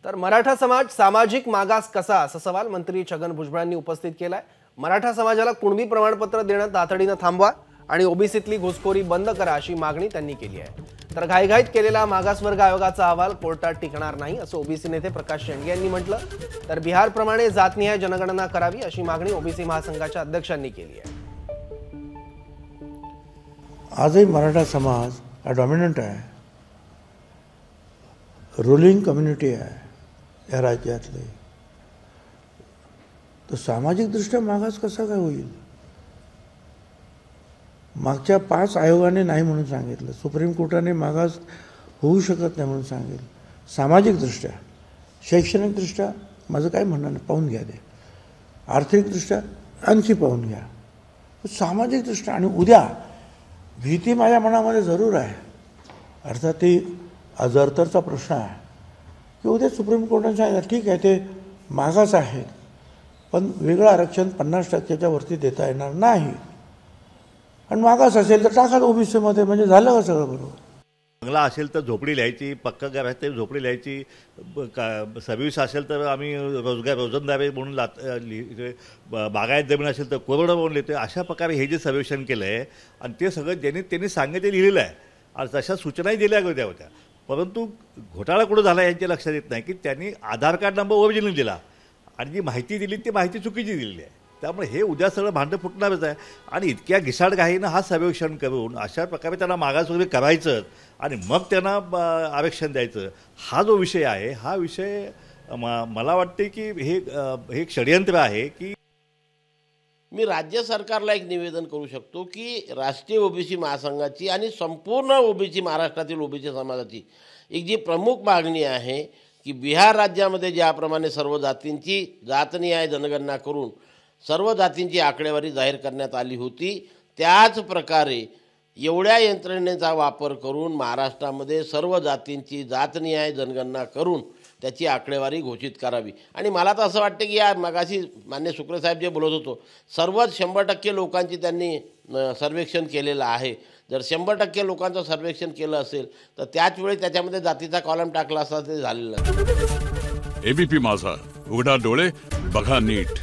तर मराठा समाज सामाजिक मागास कसा असा सवाल मंत्री छगन भुजबळांनी उपस्थित केलाय। मराठा समाजाला कुणबी प्रमाणपत्र देणं तातडीनं थांबवा आणि ओबीसीतली घुसखोरी बंद करा अशी मागणी त्यांनी केली आहे। तर घाईघाईत केलेला मागासवर्ग आयोगाचा अहवाल कोर्टात टिकणार नाही असं ओबीसी नेते प्रकाश शेंडगे यांनी म्हटलं। तर बिहारप्रमाणे जातनिहाय जनगणना करावी अशी मागणी ओबीसी महासंघाच्या अध्यक्षांनी केली आहे। आजही मराठा समाज हा डॉमिनंट आहे, रूलिंग कम्युनिटी आहे या राज्यातले। तर सामाजिक दृष्ट्या मागास कसा काय होईल? मागच्या 5 आयोगाने नाही म्हणून सांगितलं, सुप्रीम कोर्टाने मागास होऊ शकत नाही म्हणून सांगितलं। सामाजिक दृष्ट्या, शैक्षणिक दृष्ट्या माझं काय म्हणणं नाही, पाहून घ्या ते। आर्थिक दृष्ट्या आणखी पाहून घ्या, सामाजिक दृष्ट्या। आणि उद्या भीती माझ्या मनामध्ये जरूर आहे, अर्थात ती अजरतरचा प्रश्न आहे की उद्या सुप्रीम कोर्टाने सांगितलं ठीक आहे ते मागास आहे पण वेगळं आरक्षण 50% वरती देता येणार नाही, आणि मागास असेल तर टाका ओबीसीमध्ये, म्हणजे झालं का सगळं बरोबर? बंगला असेल तर झोपडी लिहायची, पक्का घर असेल तर झोपडी लिहायची, सर्व्हिस असेल तर आम्ही रोजंदारी म्हणून बागायत जमीन असेल तर कोरडं म्हणून लिहितो। अशा प्रकारे हे जे सर्वेक्षण केलं आहे आणि ते सगळं त्यांनी सांगितलं लिहिलेलं आहे आणि तशा सूचनाही दिल्या होत्या। परंतु घोटाळा कुठं झाला यांच्या लक्षात येत नाही की त्यांनी आधार कार्ड नंबर ओरिजिनल दिला आणि जी माहिती दिली ती माहिती चुकीची दिलेली आहे। त्यामुळे हे उद्या सगळं भांडं फुटणारच आहे आणि इतक्या घिसाडघाईनं हा सर्वेक्षण करून अशा प्रकारे त्यांना मागासवर्गीय करायचं आणि मग त्यांना आरक्षण द्यायचं, हा जो विषय आहे हा विषय मला वाटते की हे एक षडयंत्र आहे। की मी राज्य सरकारला एक निवेदन करू शकतो की राष्ट्रीय ओबीसी महासंघाची आणि संपूर्ण ओबीसी महाराष्ट्रातील ओबीसी समाजाची एक जी प्रमुख मागणी आहे की बिहार राज्यामध्ये ज्याप्रमाणे सर्व जातींची जातनिहाय जनगणना करून सर्व जातींची आकडेवारी जाहीर करण्यात आली होती, त्याच प्रकारे एवढ्या यंत्रणेचा वापर करून महाराष्ट्रामध्ये सर्व जातींची जातनिहाय जनगणना करून त्याची आकडेवारी घोषित करावी। आणि मला तर असं वाटतं की या मगाशी मान्य शुक्रे साहेब जे बोलत होतो सर्वच 100% लोकांची त्यांनी सर्वेक्षण केलेलं आहे। जर 100% लोकांचं सर्वेक्षण केलं असेल तर त्याच वेळी त्याच्यामध्ये जातीचा कॉलम टाकला असता ते झालेलं नाही। एबीपी माझा, उघडा डोळे बघा नीट।